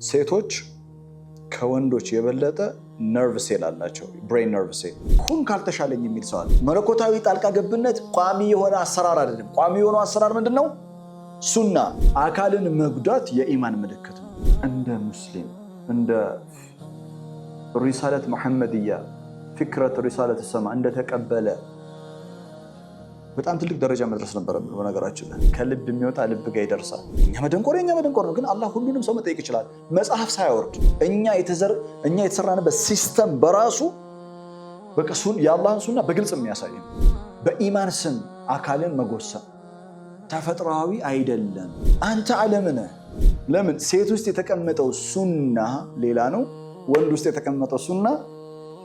ሴቶች ከወንዶች የበለጠ ነርቭ ሴል አላቸው። ብሬን ነርቭ ሴል ሁን ካልተሻለኝ የሚል ሰው አለ። መለኮታዊ ጣልቃ ገብነት ቋሚ የሆነ አሰራር አይደለም። ቋሚ የሆነ አሰራር ምንድነው? ሱና። አካልን መጉዳት የኢማን ምልክት ነው። እንደ ሙስሊም እንደ ሪሳለት መሐመድያ ፍክረት ሪሳለት ሰማ እንደተቀበለ በጣም ትልቅ ደረጃ መድረስ ነበረብን። በነገራችን ላይ ከልብ የሚወጣ ልብ ጋር ይደርሳል። እኛ መደንቆር ነው፣ ግን አላህ ሁሉንም ሰው መጠየቅ ይችላል። መጽሐፍ ሳይወርድ እኛ የተሰራንበት ሲስተም በራሱ የአላህን ሱና በግልጽ የሚያሳይ ነው። በኢማን ስም አካልን መጎሰም ተፈጥሯዊ አይደለም። አንተ ዓለም ነህ። ለምን? ሴት ውስጥ የተቀመጠው ሱና ሌላ ነው፣ ወንድ ውስጥ የተቀመጠው ሱና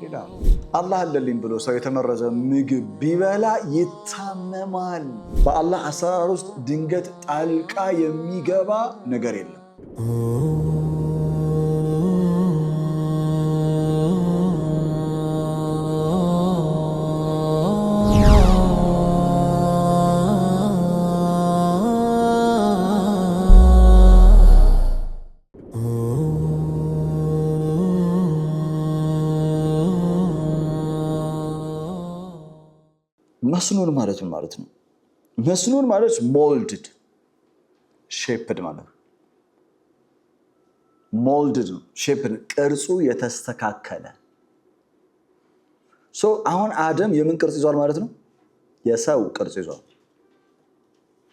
ሌላ ነው። አላህ አለልኝ ብሎ ሰው የተመረዘ ምግብ ቢበላ ይታመማል። በአላህ አሰራር ውስጥ ድንገት ጣልቃ የሚገባ ነገር የለም። መስኑን ማለት ምን ማለት ነው? መስኑን ማለት ሞልድድ ሼፕድ ማለት ነው። ሞልድድ ነው፣ ሼፕድ ቅርጹ የተስተካከለ። አሁን አደም የምን ቅርጽ ይዟል ማለት ነው? የሰው ቅርጽ ይዟል።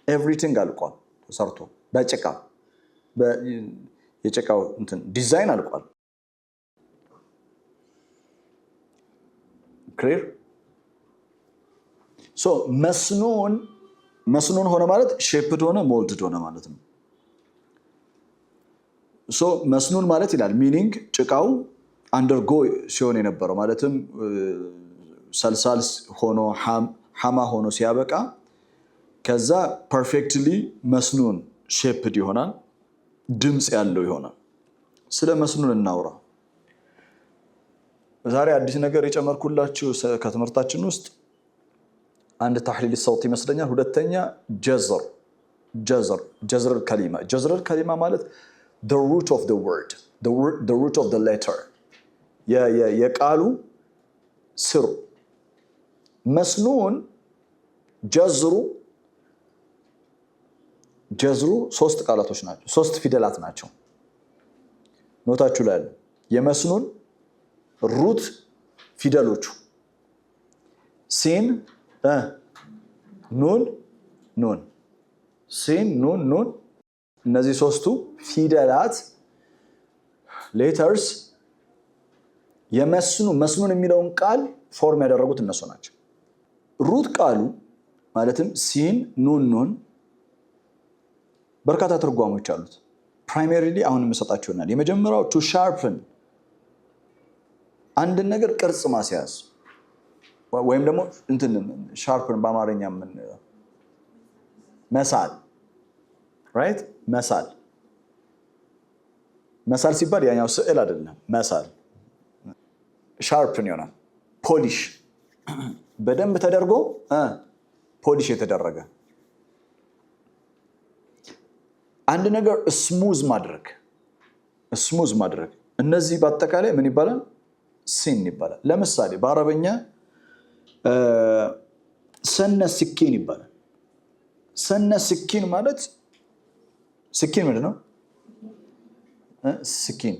ኤቭሪቲንግ አልቋል፣ ተሰርቶ በጭቃ የጭቃው ዲዛይን አልቋል። ክሊር። መስኑን ሆነ ማለት ሼፕድ ሆነ ሞልድድ ሆነ ማለት ነው። መስኑን ማለት ይላል ሚኒንግ ጭቃው አንደርጎ ሲሆን የነበረው ማለትም ሰልሳል ሆኖ ሐማ ሆኖ ሲያበቃ ከዛ ፐርፌክትሊ መስኑን ሼፕድ ይሆናል፣ ድምፅ ያለው ይሆናል። ስለ መስኑን እናውራ። ዛሬ አዲስ ነገር የጨመርኩላችሁ ከትምህርታችን ውስጥ አንድ ተሕሊል ሰውት ይመስለኛል። ሁለተኛ ጀዝር ከሊማ ማለት the root of the word, the root of the letter, የቃሉ ስሩ። መስኑን ጀዝሩ ሶስት ቃላቶች ናቸው፣ ሶስት ፊደላት ናቸው። ኖታችሁ ላይ ያለ የመስኑን ሩት ፊደሎቹ ሲን ኑን ሲን ኑን እነዚህ ሶስቱ ፊደላት ሌተርስ መስኑን የሚለውን ቃል ፎርም ያደረጉት እነሱ ናቸው። ሩት ቃሉ ማለትም ሲን ኑን በርካታ ትርጓሞች አሉት። ፕራይሜሪሊ አሁን የምሰጣችሁ ይሆናል። የመጀመሪያው ቱ ሻርፕን፣ አንድን ነገር ቅርጽ ማስያዝ ወይም ደግሞ ሻርፕን በአማርኛ መሳል፣ ራይት? መሳል ሲባል ያኛው ስዕል አይደለም። መሳል ሻርፕን ይሆናል። ፖሊሽ በደንብ ተደርጎ ፖሊሽ የተደረገ አንድ ነገር ስሙዝ ማድረግ እነዚህ በአጠቃላይ ምን ይባላል? ሲን ይባላል። ለምሳሌ በአረበኛ ሰነ ስኪን ይባላል። ሰነ ስኪን ማለት ስኪን ምንድን ነው? ስኪን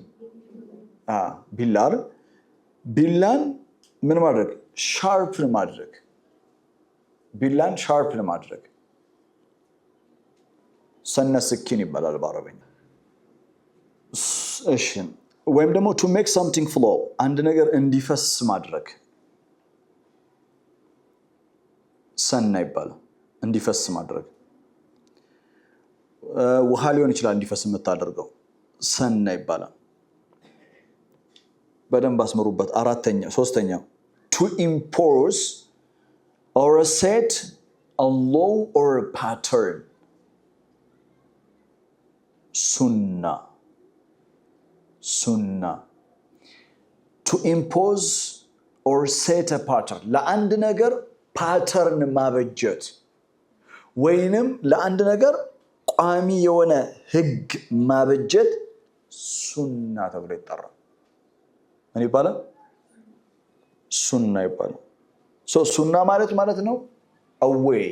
ቢላን ምን ማድረግ? ቢላን ሻርፕን ማድረግ ሰነ ስኪን ይባላል በአረበኛ። እሺ፣ ወይም ደግሞ to make something flow፣ አንድ ነገር እንዲፈስ ማድረግ ሰና ይባላል። እንዲፈስ ማድረግ ውሃ ሊሆን ይችላል። እንዲፈስ የምታደርገው ሰና ይባላል። በደንብ አስመሩበት። ሶስተኛው to impose or set a law or a pattern፣ ሱና to impose or set a pattern፣ ለአንድ ነገር ፓተርን ማበጀት ወይንም ለአንድ ነገር ቋሚ የሆነ ህግ ማበጀት ሱና ተብሎ ይጠራል። ምን ይባላል? ሱና ይባላል። ሱና ማለት ነው away።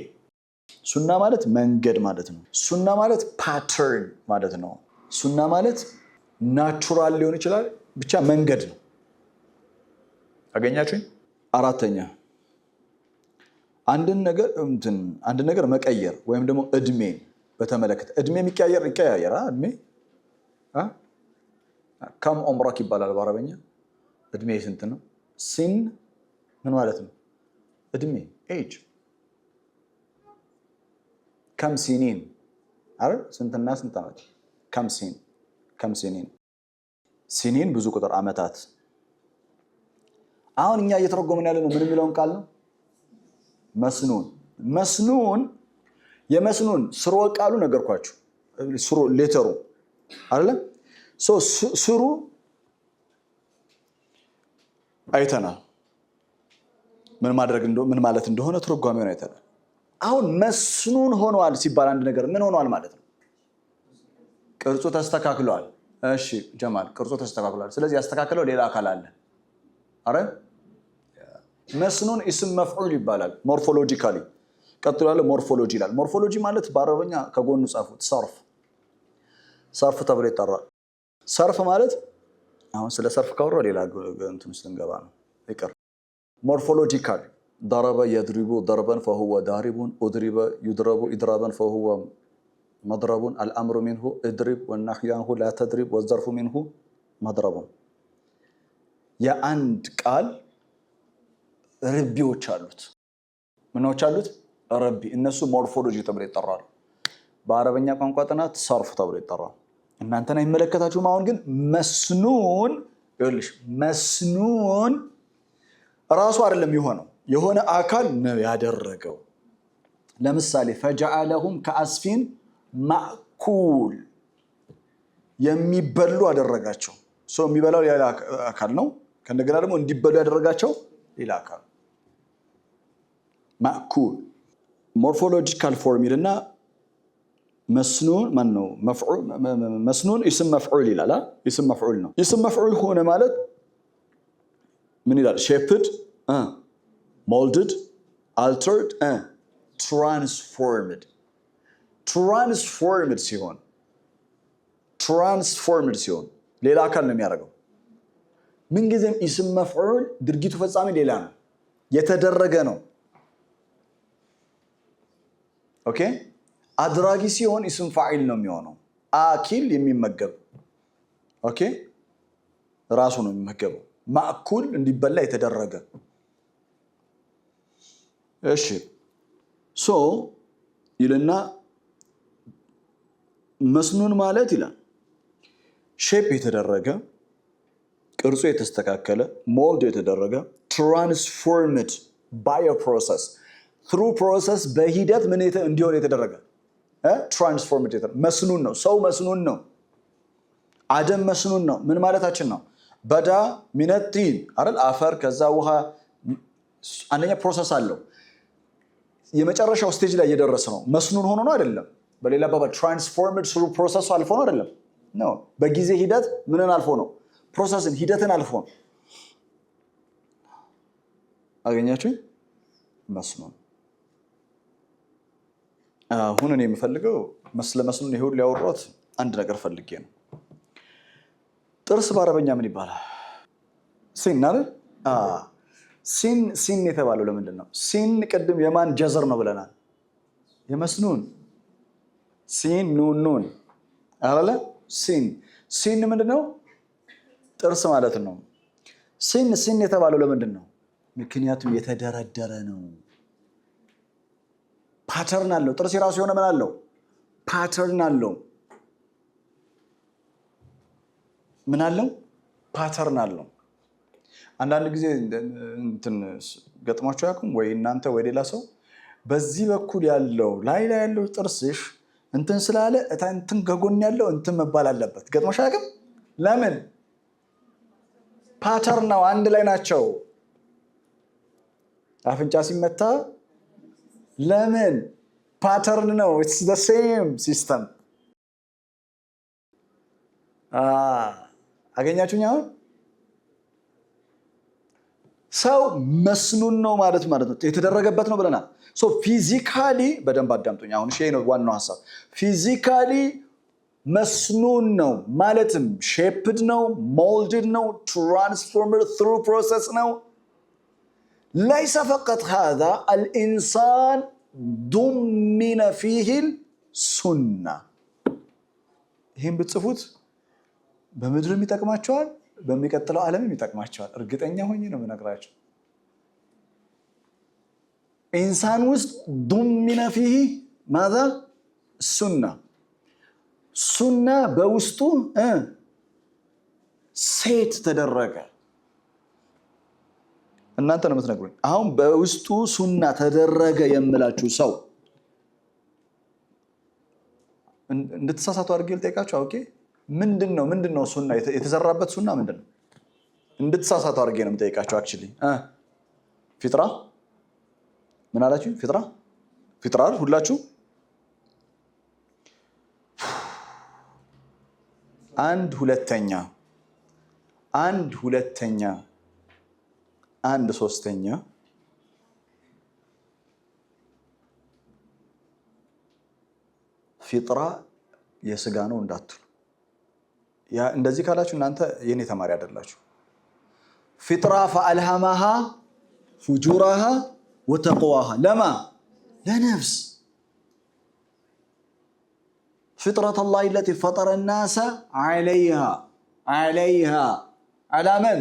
ሱና ማለት መንገድ ማለት ነው። ሱና ማለት ፓተርን ማለት ነው። ሱና ማለት ናቹራል ሊሆን ይችላል፣ ብቻ መንገድ ነው። አገኛችሁኝ? አራተኛ አንድ ነገር መቀየር ወይም ደግሞ እድሜ በተመለከተ እድሜ ይቀያየራል። እድሜ ከም ዑምረክ ይባላል በአረበኛ። እድሜ ስንት ነው? ሲን ምን ማለት ነው? እድሜ ኤጅ። ከም ሲኒን አይደል? ስንትና ስንት ዓመት? ከም ሲኒን። ሲኒን ብዙ ቁጥር ዓመታት። አሁን እኛ እየተረጎምን ያለ ነው ምን የሚለውን ቃል ነው? መስኑን የመስኑን ስርወ ቃሉ ነገርኳችሁ። ስሩ ሌተሩ አይደለ? ስሩ አይተናል። ምን ማለት እንደሆነ ትርጓሜውን አይተናል። አሁን መስኑን ሆኗል ሲባል አንድ ነገር ምን ሆኗል ማለት ነው? ቅርጹ ተስተካክሏል። እሺ ጀማል፣ ቅርጹ ተስተካክሏል። ስለዚህ ያስተካከለው ሌላ አካል አለ። አረ መስኑን እስም መፍዑል ይባላል ሞርፎሎጂካሊ። ቀጥሎ ያለው ሞርፎሎጂ ይላል። ሞርፎሎጂ ማለት በአረበኛ ከጎኑ ጻፉት ሰርፍ ተብሎ ይጠራል። ሰርፍ ማለት አሁን ስለ ሰርፍ ካወራሁ ሌላ እንትን ውስጥ እንገባ ነው። ይቅር። ሞርፎሎጂካሊ ضرب يضرب ضربا فهو ضارب اضرب يضرب اضرابا فهو مضرب الامر منه اضرب والنهي عنه لا تضرب والظرف منه مضرب። የአንድ ቃል ረቢዎች አሉት። ምኖች አሉት? ረቢ። እነሱ ሞርፎሎጂ ተብሎ ይጠራሉ። በአረበኛ ቋንቋ ጥናት ሰርፍ ተብሎ ይጠራል። እናንተን አይመለከታችሁም። አሁን ግን መስኑን ራሱ አይደለም የሆነ አካል ነው ያደረገው። ለምሳሌ ፈጀዐለሁም ከአስፊን ማእኩል የሚበሉ አደረጋቸው። የሚበላው ሌላ አካል ነው። ከእንደገና ደግሞ እንዲበሉ ያደረጋቸው ሌላ አካል ማእኩል። ሞርፎሎጂካል ፎርም ይልና መስኑን ማን ነው? መስኑን እስም መፍዑል ይላል። እስም መፍዑል ነው። እስም መፍዑል ሆነ ማለት ምን ይላል? ሼፕድ፣ ሞልድድ፣ አልተርድ፣ ትራንስፎርምድ ሲሆን ሌላ አካል ነው የሚያደርገው። ምንጊዜም እስም መፍዑል ድርጊቱ ፈጻሚ ሌላ ነው፣ የተደረገ ነው። ኦኬ። አድራጊ ሲሆን እስም ፋዒል ነው የሚሆነው። አኪል የሚመገብ ኦኬ፣ ራሱ ነው የሚመገበው። ማእኩል እንዲበላ የተደረገ። እሺ ይልና መስኑን ማለት ይላል ሼፕ የተደረገ፣ ቅርጹ የተስተካከለ፣ ሞልድ የተደረገ፣ ትራንስፎርምድ ባይ ፕሮሰስ ትሩ ፕሮሰስ በሂደት ምን እንዲሆን የተደረገ ትራንስፎርምድ መስኑን ነው። ሰው መስኑን ነው። አደም መስኑን ነው። ምን ማለታችን ነው? በዳ ሚነቲን አይደል? አፈር፣ ከዛ ውሃ። አንደኛ ፕሮሰስ አለው። የመጨረሻው ስቴጅ ላይ እየደረሰ ነው። መስኑን ሆኖ ነው አይደለም። በሌላ አባባል ትራንስፎርምድ ስሩ ፕሮሰሱ አልፎ ነው አይደለም። ነው በጊዜ ሂደት ምንን አልፎ ነው? ፕሮሰስን ሂደትን አልፎ ነው። አገኛችሁ? መስኑን። አሁን እኔ የምፈልገው መስኑን ይሁን ሊያወሯት አንድ ነገር ፈልጌ ነው። ጥርስ በአረበኛ ምን ይባላል? ሲን አይደል? ሲን የተባለው ለምንድን ነው? ሲን ቅድም የማን ጀዘር ነው ብለናል? የመስኑን። ሲን ኑን አላለ? ሲን ምንድን ነው? ጥርስ ማለት ነው። ሲን የተባለው ለምንድን ነው? ምክንያቱም የተደረደረ ነው። ፓተርን አለው። ጥርስ የራሱ የሆነ ምን አለው? ፓተርን አለው። ምን አለው? ፓተርን አለው። አንዳንድ ጊዜ እንትን ገጥሟቸው ያውቁም ወይ እናንተ ወይ ሌላ ሰው በዚህ በኩል ያለው ላይ ያለው ጥርስሽ እንትን ስላለ እንትን ከጎን ያለው እንትን መባል አለበት። ገጥሞሽ አያውቅም? ለምን? ፓተርን ነው። አንድ ላይ ናቸው። አፍንጫ ሲመታ ለምን? ፓተርን ነው። ኢትስ ዘ ሴም ሲስተም። አገኛችሁኝ? አሁን ሰው መስኑን ነው ማለት ነው የተደረገበት ነው ብለናል። ፊዚካሊ በደንብ አዳምጡኝ። አሁን ይሄ ነው ዋናው ሐሳብ። ፊዚካሊ መስኑን ነው ማለትም ሼፕድ ነው፣ ሞልድድ ነው፣ ትራንስፎርምድ ትሩ ፕሮሰስ ነው። ليس فقط هذا الإنسان ضمن فيه السنة ይህም ብትጽፉት በምድርም ይጠቅማቸዋል፣ በሚቀጥለው ዓለምም ይጠቅማቸዋል። እርግጠኛ ሆኜ ነው የምነግራቸው። ኢንሳን ውስጥ ضمن فيه ماذا السنة ሱና በውስጡ ሴት ተደረገ። እናንተ ነው የምትነግሩኝ። አሁን በውስጡ ሱና ተደረገ የምላችሁ ሰው እንድትሳሳቱ አድርጌ ልጠይቃችሁ። ኦኬ ምንድነው ሱና? የተዘራበት ሱና ምንድነው? እንድትሳሳቱ አድርጌ ነው የምጠይቃችሁ። አክቹሊ ፊጥራ ምን አላችሁ? ፊጥራ ሁላችሁ አንድ ሁለተኛ አንድ ሶስተኛ ፊጥራ የስጋ ነው እንዳትሉ። እንደዚህ ካላችሁ እናንተ የኔ ተማሪ አይደላችሁ። ፊጥራ ፈአልሃማሃ ፉጁራሃ ወተቅዋሃ ለማ ለነፍስ فطرة الله التي فطر الناس عليها على من؟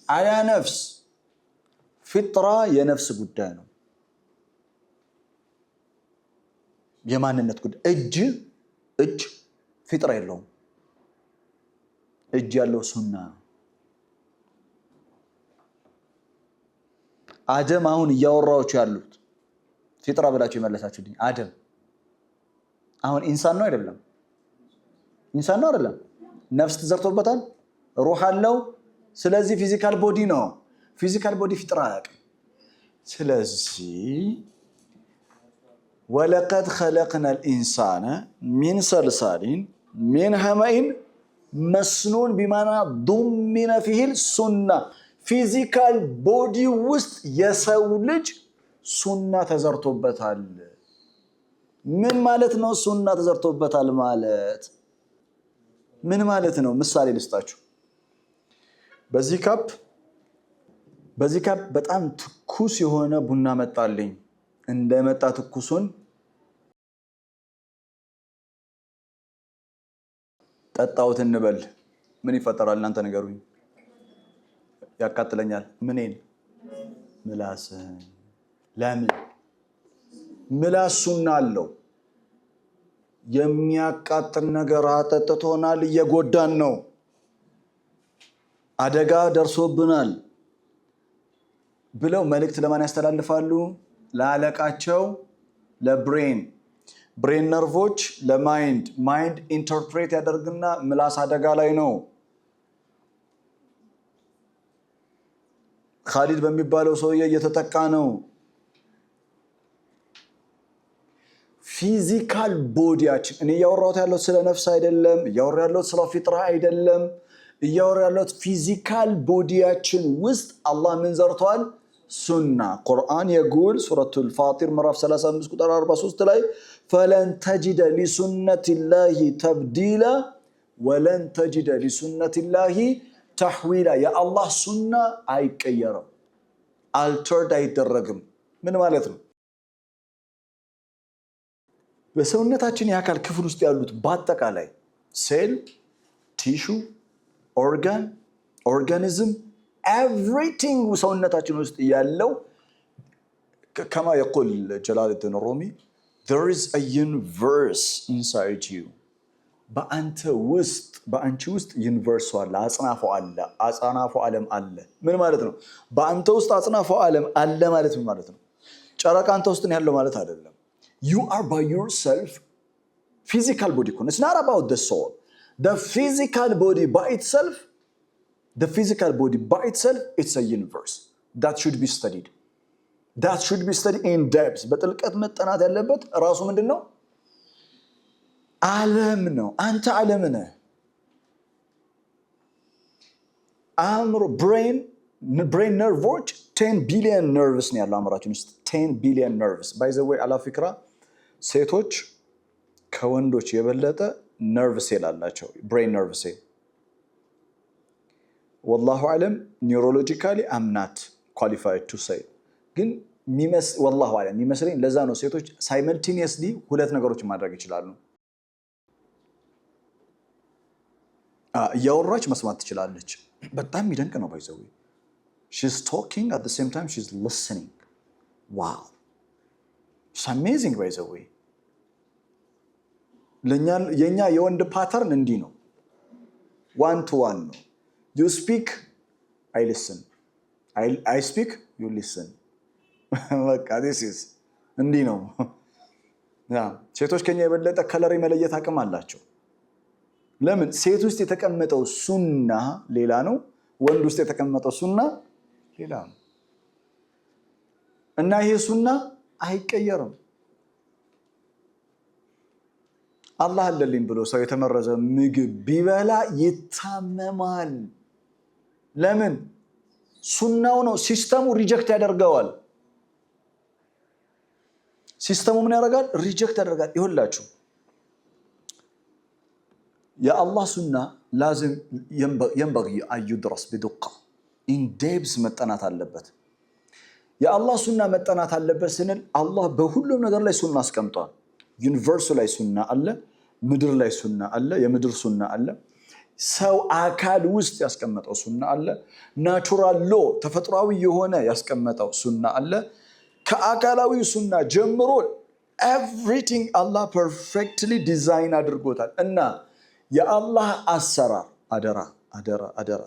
على نفس فطرة يا نفس قدانه የማንነት ጉዳይ እጅ ፊጥራ የለውም። እጅ ያለው ሱና። አደም አሁን እያወራችሁ ያሉት ፊጥራ ብላችሁ የመለሳችሁልኝ አደም አሁን ኢንሳን ነው አይደለም? ኢንሳን ነው አይደለም? ነፍስ ተዘርቶበታል፣ ሩህ አለው። ስለዚህ ፊዚካል ቦዲ ነው። ፊዚካል ቦዲ ፊጥራ አያውቅም። ስለዚህ ወለቀድ ኸለቅነል ኢንሳነ ሚን ሰልሳሊን ሚን ሐመኢን መስኑን ቢማና ዱሚነ ፊሂል ሱና ፊዚካል ቦዲ ውስጥ የሰው ልጅ ሱና ተዘርቶበታል። ምን ማለት ነው? ሱና ተዘርቶበታል ማለት ምን ማለት ነው? ምሳሌ ልስጣችሁ። በዚህ ካፕ በጣም ትኩስ የሆነ ቡና መጣልኝ። እንደመጣ ትኩሱን ጠጣሁት እንበል። ምን ይፈጠራል? እናንተ ንገሩኝ። ያቃጥለኛል። ምንን? ምላስን። ለምን? ምላስ ሱና አለው። የሚያቃጥል ነገር አጠጥቶናል፣ እየጎዳን ነው፣ አደጋ ደርሶብናል ብለው መልእክት ለማን ያስተላልፋሉ? ለአለቃቸው፣ ለብሬን ነርቮች፣ ማይንድ ኢንተርፕሬት ያደርግና ምላስ አደጋ ላይ ነው። ካሊድ በሚባለው ሰውዬ እየተጠቃ ነው። ፊዚካል ቦዲያችን እኔ እያወራሁት ያለሁት ስለ ነፍስ አይደለም፣ እያወራሁ ያለሁት ስለ ፊጥራ አይደለም። እያወራሁ ያለሁት ፊዚካል ቦዲያችን ውስጥ አላህ ምን ዘርቷል? ሱና። ቁርአን የጉል ሱረቱል ፋጢር ምዕራፍ 35 ቁጥር 43 ላይ ፈለን ተጅደ ሊሱነቲላሂ ተብዲላ ወለን ተጅደ ሊሱነቲላሂ ተሕዊላ። የአላህ ሱና አይቀየርም፣ አልተርድ አይደረግም። ምን ማለት ነው? በሰውነታችን የአካል ክፍል ውስጥ ያሉት በአጠቃላይ ሴል፣ ቲሹ፣ ኦርጋኒዝም ኤቭሪቲንግ ሰውነታችን ውስጥ ያለው ከማ የቁል ጀላሉዲን ሩሚ there is a universe inside you። በአንቺ ውስጥ ዩኒቨርሱ አለ፣ አጽናፉ ዓለም አለ። ምን ማለት ነው? በአንተ ውስጥ አጽናፉ ዓለም አለ ማለት ምን ማለት ነው? ጨረቃ አንተ ውስጥ ነው ያለው ማለት አይደለም። You are by yourself physical body. It's not about the soul. The physical body by itself, it's a universe that should be studied. That should be studied in depth. በጥልቀት መጠናት ያለበት ራሱ ምንድነው? ዓለም ነው። አንተ ዓለም ነህ። አእምሮ ብሬን ነርቮች 10 ቢሊዮን ነርቭስ ነው ያለው አእምሯችን ውስጥ 10 ቢሊዮን ነርቭስ። ባይ ዘ ዌይ አላፊክራ ሴቶች ከወንዶች የበለጠ ነርቭ ሴል አላቸው፣ ብሬን ነርቭ ሴል። ወላሁ አለም ኒውሮሎጂካሊ አምናት ኳሊፋይድ ቱ ሴይ ግን ወላሁ አለም የሚመስለኝ ለዛ ነው ሴቶች ሳይመልቲኒየስሊ ሁለት ነገሮች ማድረግ ይችላሉ። እያወራች መስማት ትችላለች። በጣም የሚደንቅ ነው። ባይ ዘ ዌይ she's talking at the same time she's listening. wow, it's amazing. by the way የኛ የወንድ ፓተርን እንዲህ ነው፣ one to one ነው። you speak I listen, I speak you listen በቃ this is እንዲህ ነው። ሴቶች ከኛ የበለጠ ከለር የመለየት አቅም አላቸው። ለምን? ሴት ውስጥ የተቀመጠው ሱና ሌላ ነው፣ ወንድ ውስጥ የተቀመጠው ሱና ሌላ ነው። እና ይሄ ሱና አይቀየርም። አላህ አለልኝ ብሎ ሰው የተመረዘ ምግብ ቢበላ ይታመማል። ለምን? ሱናው ነው። ሲስተሙ ሪጀክት ያደርገዋል። ሲስተሙ ምን ያደርጋል? ሪጀክት ያደርጋል። ይሁላችሁ የአላህ ሱና ላዝም ينبغي أن يدرس بدقة in depth መጠናት አለበት። የአላህ ሱና መጠናት አለበት ስንል አላህ በሁሉም ነገር ላይ ሱና አስቀምጧል። ዩኒቨርሱ ላይ ሱና አለ፣ ምድር ላይ ሱና አለ፣ የምድር ሱና አለ፣ ሰው አካል ውስጥ ያስቀመጠው ሱና አለ፣ ናቹራል ሎ ተፈጥሯዊ የሆነ ያስቀመጠው ሱና አለ። ከአካላዊ ሱና ጀምሮ ኤቭሪቲንግ አላህ ፐርፌክትሊ ዲዛይን አድርጎታል። እና የአላህ አሰራር አደራ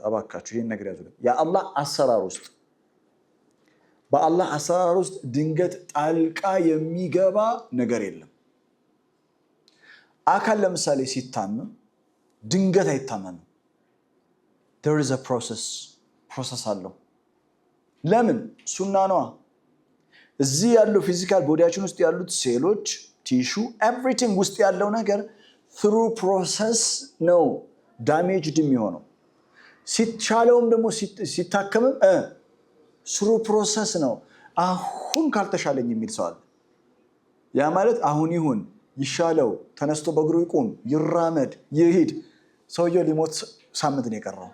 እባካችሁ ይህን ነገር ያዙ። የአላህ አሰራር ውስጥ በአላህ አሰራር ውስጥ ድንገት ጣልቃ የሚገባ ነገር የለም። አካል ለምሳሌ ሲታመም ድንገት አይታመምም። there is a process አለው። ለምን? ሱና ነዋ። እዚህ ያለው ፊዚካል ቦዲያችን ውስጥ ያሉት ሴሎች፣ ቲሹ፣ ኤቭሪቲንግ ውስጥ ያለው ነገር through process ነው ዳሜጅድ የሚሆነው። ሲቻለውም ደግሞ ሲታከምም through process ነው። አሁን ካልተሻለኝ የሚል ሰው አለ። ያ ማለት አሁን ይሁን ይሻለው፣ ተነስቶ በእግሩ ይቁም፣ ይራመድ፣ ይሂድ። ሰውየው ሊሞት ሳምንት ነው የቀረው።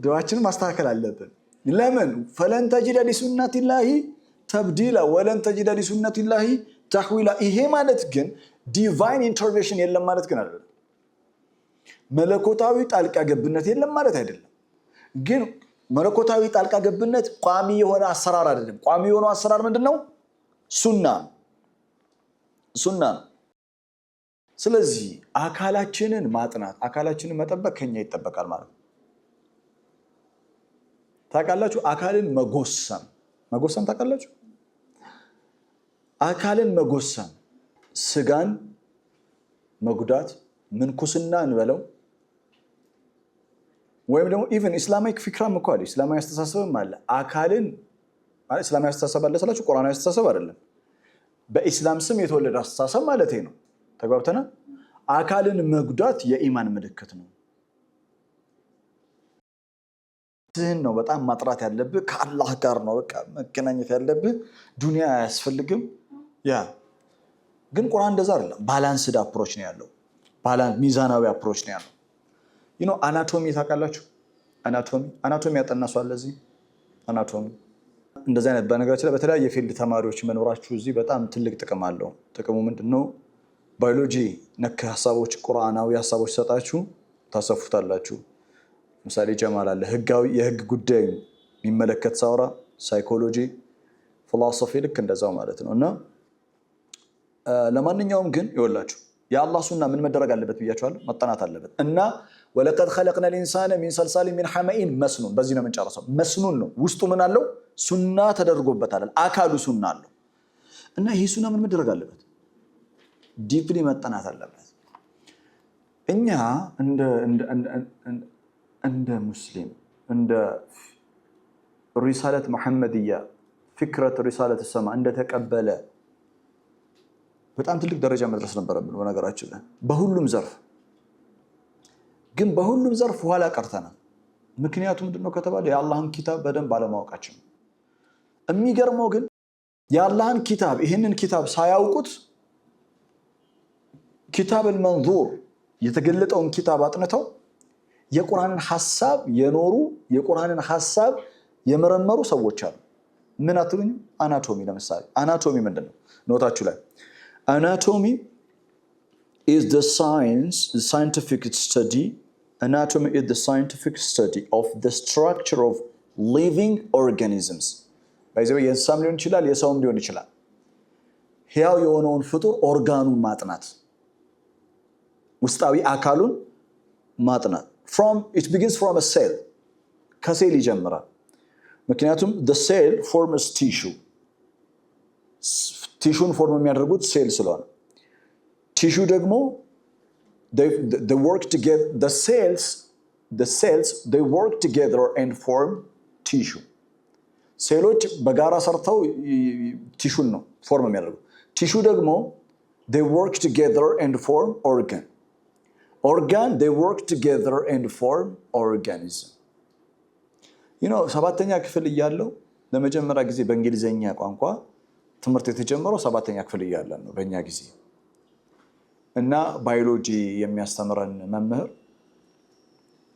ዱዓችንን ማስተካከል አለብን። ለምን? ፈለን ተጅደ ሊሱነቲላሂ ተብዲላ ወለን ተጅደ ሊሱነቲላሂ ተህዊላ። ይሄ ማለት ግን ዲቫይን ኢንተርቬንሽን የለም ማለት ግን አይደለም። መለኮታዊ ጣልቃ ገብነት የለም ማለት አይደለም። ግን መለኮታዊ ጣልቃ ገብነት ቋሚ የሆነ አሰራር አይደለም። ቋሚ የሆነው አሰራር ምንድነው? ሱና ነው። ስለዚህ አካላችንን ማጥናት፣ አካላችንን መጠበቅ ከኛ ይጠበቃል ማለት ነው። ታውቃላችሁ? አካልን መጎሰም ታውቃላችሁ? አካልን መጎሰም፣ ስጋን መጉዳት፣ ምንኩስና እንበለው ወይም ደግሞ ኢቭን ኢስላማዊ ፊክራም እኮ አለ፣ ኢስላማዊ አስተሳሰብም አለ። አካልን ማለት ኢስላማዊ አስተሳሰብ አለ ስላችሁ ቁርአናዊ አስተሳሰብ አይደለም። በኢስላም ስም የተወለደ አስተሳሰብ ማለት ነው። ተግባብተናል? አካልን መጉዳት የኢማን ምልክት ነው። ይህን ነው በጣም ማጥራት ያለብህ። ከአላህ ጋር ነው በቃ መገናኘት ያለብህ። ዱንያ አያስፈልግም። ያ ግን ቁርአን እንደዛ አይደለም። ባላንስድ አፕሮች ነው ያለው። ሚዛናዊ አፕሮች ነው ያለው። አናቶሚ ታውቃላችሁ? አናቶሚ ያጠናሷል። ለዚህ አናቶሚ እንደዚህ አይነት በነገራችን ላይ በተለያየ ፊልድ ተማሪዎች መኖራችሁ እዚህ በጣም ትልቅ ጥቅም አለው። ጥቅሙ ምንድነው? ባዮሎጂ ነክ ሐሳቦች፣ ቁርአናዊ ሐሳቦች ሰጣችሁ ታሰፉታላችሁ። ምሳሌ ጀማል አለ የህግ ጉዳይ የሚመለከት ሳውራ፣ ሳይኮሎጂ፣ ፊሎሶፊ ልክ እንደዛው ማለት ነው። እና ለማንኛውም ግን ይወላችሁ የአላህ ሱና ምን መደረግ አለበት ብያችኋለሁ፣ መጠናት አለበት። እና ወለቀድ ኸለቅና ልኢንሳነ ሚን ሰልሳሊን ሚን ሐመኢን መስኑን፣ በዚህ ነው የምንጨርሰው። መስኑን ነው ውስጡ ምን አለው? ሱና ተደርጎበታል። አካሉ ሱና አለው። እና ይሄ ሱና ምን መደረግ አለበት? ዲፕሊ መጠናት አለበት። እኛ እንደ ሙስሊም እንደ ሪሳለት መሐመድያ ፍክረት ሪሳለት ሰማ እንደተቀበለ በጣም ትልቅ ደረጃ መድረስ ነበረብን። በነገራችን ላይ በሁሉም ዘርፍ ግን በሁሉም ዘርፍ ኋላ ቀርተናል። ምክንያቱ ምንድነው ከተባለ የአላህን ኪታብ በደንብ አለማወቃችን። የሚገርመው ግን የአላህን ኪታብ ይህንን ኪታብ ሳያውቁት ኪታብ አልመንዙር የተገለጠውን ኪታብ አጥንተው የቁርአንን ሐሳብ የኖሩ የቁርአንን ሐሳብ የመረመሩ ሰዎች አሉ። ምን አትሉኝ? አናቶሚ ለምሳሌ አናቶሚ ምንድነው? ኖታችሁ ላይ አናቶሚ is the scientific study. Anatomy is the scientific study of the structure of living organisms. By the way, የእንስሳም ሊሆን ይችላል የሰውም ሊሆን ይችላል። ሕያው የሆነውን ፍጡር ኦርጋኑን ማጥናት፣ ውስጣዊ አካሉን ማጥናት። It begins from a cell. ከሴል ይጀምራል። ምክንያቱም the cell forms tissue. ቲሹን ፎርም የሚያደርጉት ሴል ስለሆነ ቲሹ ደግሞ they work together. The cells they work together and form tissue. ሴሎች በጋራ ሰርተው ቲሹን ነው ፎርም የሚያደርጉት። ቲሹ ደግሞ they work together and form organ. They work together and form organism. ሰባተኛ ክፍል እያለው ለመጀመሪያ ጊዜ በእንግሊዘኛ ቋንቋ ትምህርት የተጀመረው ሰባተኛ ክፍል እያለን ነው በእኛ ጊዜ። እና ባዮሎጂ የሚያስተምረን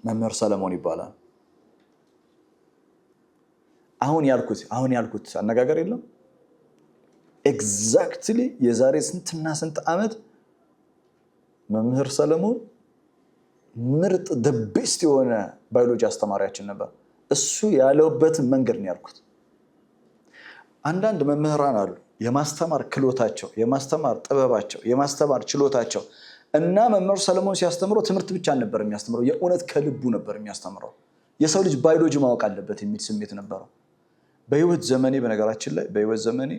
መምህር ሰለሞን ይባላል። አሁን ያልኩት አነጋገር የለም ኤግዛክትሊ የዛሬ ስንትና ስንት ዓመት መምህር ሰለሞን ምርጥ the best የሆነ ባዮሎጂ አስተማሪያችን ነበር። እሱ ያለውበትን መንገድ ነው ያልኩት። አንዳንድ መምህራን አሉ የማስተማር ክሎታቸው፣ የማስተማር ጥበባቸው፣ የማስተማር ችሎታቸው እና መምህር ሰለሞን ሲያስተምረው ትምህርት ብቻ ነበር የሚያስተምረው፣ የእውነት ከልቡ ነበር የሚያስተምረው። የሰው ልጅ ባዮሎጂ ማወቅ አለበት የሚል ስሜት ነበረው። በነገራችን ላይ በህይወት ዘመኔ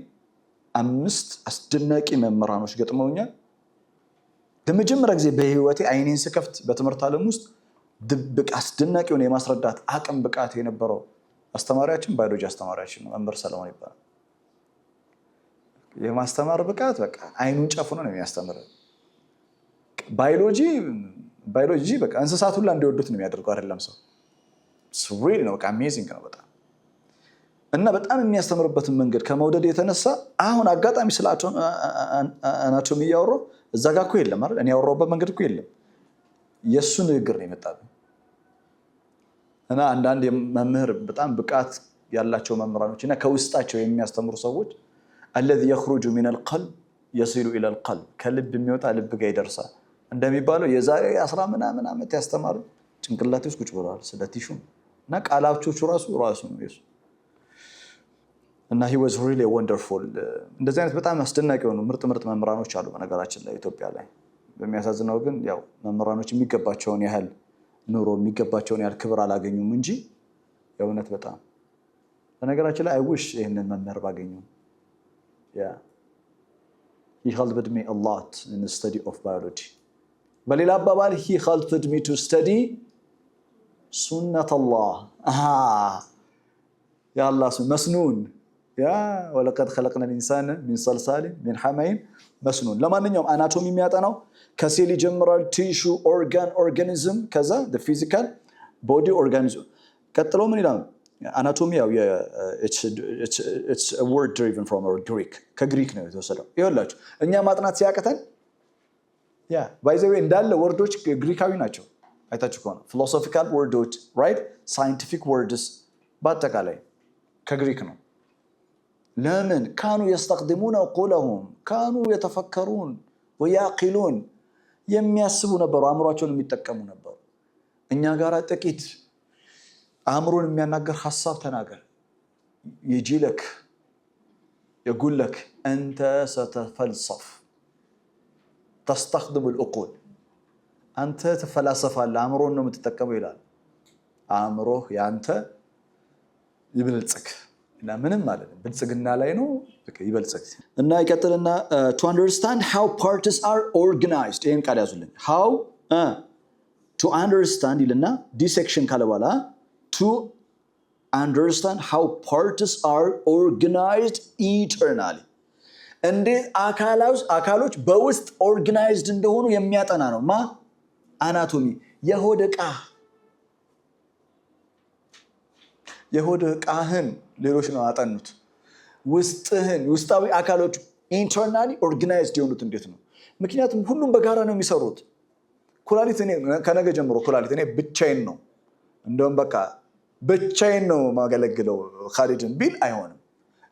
5 አስደናቂ መምህራኖች ገጥመውኛል። ለመጀመሪያ ጊዜ በህይወቴ አይኔን ስከፍት በትምህርት ዓለም ውስጥ ድብቅ አስደናቂ የሆነ የማስረዳት አቅም ብቃት የነበረው አስተማሪያችን ባዮሎጂ አስተማሪያችን ነው፣ መምህር ሰለሞን ይባላል። የማስተማር ብቃት በቃ አይኑን ጨፍኖ ነው የሚያስተምረው። ባዮሎጂ በቃ እንስሳት ሁሉ እንዲወዱት ነው የሚያደርገው አይደለም ሰው ስሪል ነው በቃ አሜዚንግ ነው በጣም። እና በጣም የሚያስተምርበትን መንገድ ከመውደድ የተነሳ አሁን አጋጣሚ ስለ አናቶሚ እያወራሁ እዛ ጋር እኮ የለም አይደል? እኔ ያወራሁበት መንገድ እኮ የለም። የእሱ ንግግር ነው የመጣብኝ። እና አንዳንድ መምህር በጣም ብቃት ያላቸው መምህራኖች እና ከውስጣቸው የሚያስተምሩ ሰዎች الذي يخرج من القلب يصل الى القلب ከልብ የሚወጣ ልብ ጋር ይደርሳል እንደሚባለው የዛሬ 10 ምናምን ዓመት ያስተማሩ ጭንቅላቴ ውስጥ ቁጭ ብለዋል ስለ ቲሹ እና ቃላቶቹ ራሱ ነው ኢየሱስ። እና he was really wonderful። እንደዚህ አይነት በጣም አስደናቂ የሆኑ ምርጥ መምህራኖች አሉ በነገራችን ላይ ኢትዮጵያ ላይ። በሚያሳዝነው ግን ያው መምህራኖች የሚገባቸውን ያህል ኑሮ የሚገባቸውን ያህል ክብር አላገኙም እንጂ የእውነት በጣም በነገራችን ላይ I wish ይሄንን መምህር ባገኘው። Yeah, he helped me a lot in the study of biology. በሌላ አባባል he helped me to study سنة الله. يا الله مسنون. يا ولقد خلقنا الإنسان من صلصال من حمأ مسنون. ለማንኛውም አናቶሚ የሚያጠናው ከሴል ይጀምራል። ቲሹ ኦርጋኒዝም ከዛ the physical body organism ቀጥሎ ምን ይላል? Anatomy, it's a word driven from Greek. ከግሪክ ነው የተወሰደው። ይኸውላችሁ እኛ ማጥናት ሲያቀተን by the way እንዳለ ወርዶች ግሪካዊ ናቸው። አይታችሁ ከሆነ philosophical words, right? Scientific words በአጠቃላይ ከግሪክ ነው። ለምን? كانوا يستخدمون عقولهم كانوا يتفكرون ويعقلون የሚያስቡ ነበሩ፣ አእምሯቸውን የሚጠቀሙ ነበሩ። እኛ ጋር ጥቂት አእምሮን የሚያናገር ሐሳብ ተናገር يجيلك يقول لك أنت ستفلسف تستخدم العقول أنت تفلسف الأمرون ነው የምትጠቀመው ይላል። አእምሮህ ያንተ ይበልጽግ እና ምንም ማለት ነው ብልጽግና ላይ ነው ይበልጽግ። እና ይቀጥልና to understand how parts are organized ይሄን ቃል ያዙልኝ how to understand ይልና dissection ካለ በኋላ to understand how parts are organized internally እንዴት አካሎች በውስጥ organized እንደሆኑ የሚያጠና ነው አናቶሚ። የሆድ ዕቃህን ሌሎች ነው አጠኑት። ውስጣዊ አካሎች ኢንተርናሊ ኦርጋናይዝድ የሆኑት እንዴት ነው? ምክንያቱም ሁሉም በጋራ ነው የሚሰሩት። ኩላሊት እኔ ከነገ ጀምሮ ኩላሊት እኔ ብቻዬን ነው እንደውም በቃ ብቻዬን ነው ማገለግለው ኻሊድን ቢል አይሆንም።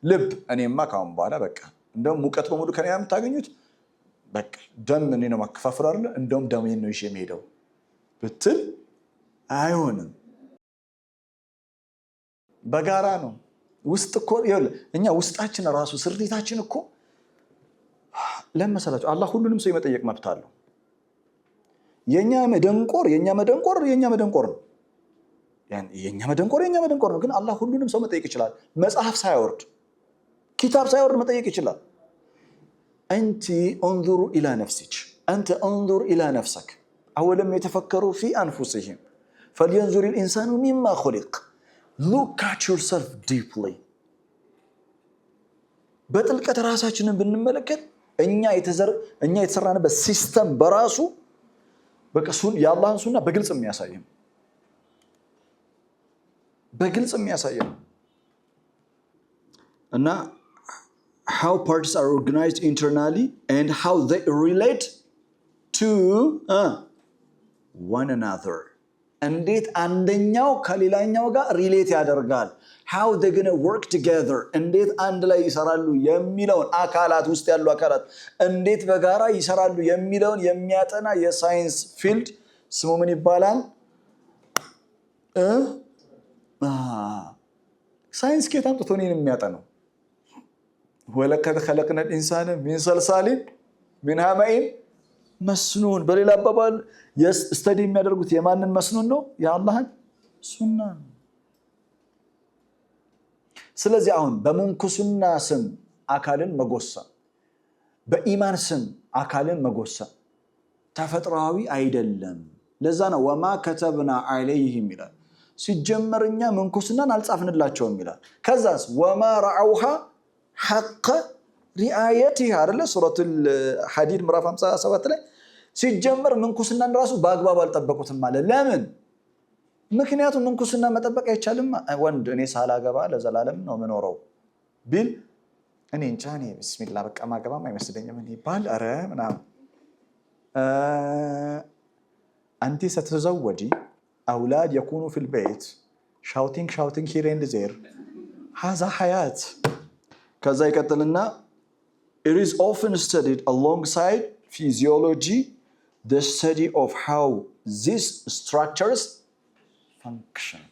ልብ እኔማ ካሁን በኋላ በቃ እንደውም ሙቀት በሙሉ ከኔ የምታገኙት በቃ ደም እኔ ነው ማከፋፈል አይደል እንደውም ደሜን ነው ይዤ የምሄደው ብትል አይሆንም። በጋራ ነው። ውስጥ እኮ እኛ ውስጣችን ራሱ ስርዴታችን እኮ ለምሳሌ አላህ ሁሉንም ሰው የመጠየቅ መብት አለው። የኛ መደንቆር ነው። የኛ መደንቆር ነው። ግን አላህ ሁሉንም ሰው መጠየቅ ይችላል። መጽሐፍ ሳይወርድ ኪታብ ሳይወርድ መጠየቅ ይችላል። أنت انظر إلى نفسك أنت انظر إلى نفسك أولم يتفكروا في أنفسهم فلينظر الإنسان مما خلق. Look at yourself deeply. በጥልቀት ራሳችንን ብንመለከት እኛ የተሰራንበት ሲስተም በራሱ በቀሱን የአላህን ሱና በግልጽ የሚያሳየን እና how parts are organized internally and how they relate to one another. እንዴት አንደኛው ከሌላኛው ጋር ሪሌት ያደርጋል። how they're going to work together. እንዴት አንድ ላይ ይሰራሉ የሚለውን አካላት ውስጥ ያሉ አካላት እንዴት በጋራ ይሰራሉ የሚለውን የሚያጠና የሳይንስ ፊልድ ስሙ ምን ይባላል? ሳይንስ ከየት አምጥቶ ነው የሚያጠናው? ወለቀድ خلقنا الانسان من صلصال من حمأ مسنون። በሌላ አባባል ስተዲ የሚያደርጉት የማንን መስኑን ነው? የአላህን ሱና። ስለዚህ አሁን በመንኩስና ስም አካልን መጎሰም፣ በኢማን ስም አካልን መጎሰም ተፈጥሯዊ አይደለም። ለዛ ነው ወማ ከተብና ዐለይሂም ይላል። ሲጀመርኛ መንኩስናን አልጻፍንላቸውም ይላል። ከዛስ ወማ ረዐውሃ ሐቀ ሪአየቲሃ አይደለ? ሱረቱል ሐዲድ ምዕራፍ 57 ላይ ሲጀመር መንኩስናን ራሱ በአግባብ አልጠበቁትም ማለት። ለምን? ምክንያቱም መንኩስና መጠበቅ አይቻልም። ወንድ እኔ ሳላገባ ለዘላለም ነው የምኖረው ቢል እኔ እንጃ እኔ ቢስሚላ በቃ ማገባም አይመስለኝም እኔ ባል አረ ምናምን አንቲ ስትዘወጂ አውላድ የኩኑ ፊል ቤት ሻውቲንግ ሂር ኤንድ ዜር ሀዛ ሐያት። ከዛ ይቀጥልና it is often studied alongside physiology the study of how these structures function.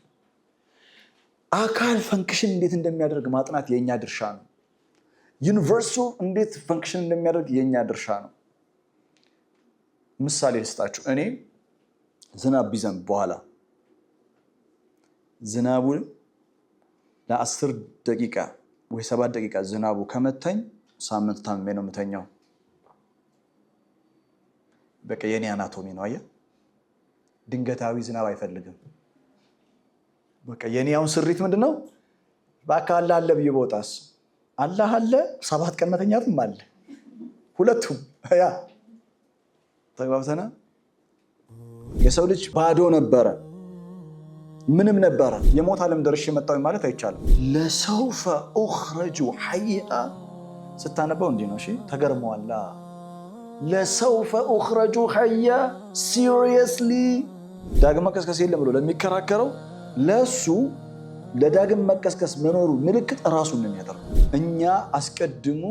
አካል ፈንክሽን እንዴት እንደሚያደርግ ማጥናት የኛ ድርሻ ነው። ዩኒቨርሱ እንዴት ፈንክሽን እንደሚያደርግ የኛ ድርሻ ነው። ምሳሌ ልስጣችሁ። እኔ ዝናብ ቢዘንብ በኋላ ዝናቡ ለ10 ደቂቃ ወይ 7 ደቂቃ ዝናቡ ከመታኝ ሳምንት ታምሜ ነው የምተኛው። በቃ የኔ አናቶሚ ነው። አየህ፣ ድንገታዊ ዝናብ አይፈልግም። በቃ የኔያውን ስሪት ምንድነው? በቃ አላህ አለ ብዬ ቦታስ አላህ አለ 7 ቀን መተኛትም አለ። ሁለቱም ያ ተግባብተና የሰው ልጅ ባዶ ነበረ፣ ምንም ነበረ። የሞት ዓለም ደርሼ መጣሁ ማለት አይቻልም። ለሰውፈ ኡኽረጁ ሐይአ ስታነበው እንዲህ ነው። እሺ ተገርመዋላ። ለሰውፈ ኡኽረጁ ሐያ ሲሪየስሊ ዳግም መቀስቀስ የለም ብሎ ለሚከራከረው ለሱ ለዳግም መቀስቀስ መኖሩ ምልክት ራሱን ነው የሚያደርገው። እኛ አስቀድሞ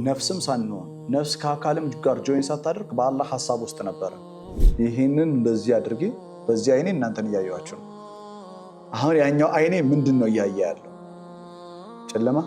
ነፍስም ሳንሆን ነፍስ ከአካልም ጋር ጆይን ሳታደርግ በአላህ ሐሳብ ውስጥ ነበረ። ይህንን እንደዚህ አድርጌ በዚህ አይኔ እናንተን እያየኋችሁ ነው። አሁን ያኛው አይኔ ምንድን ነው እያየ ያለው? ጨለማ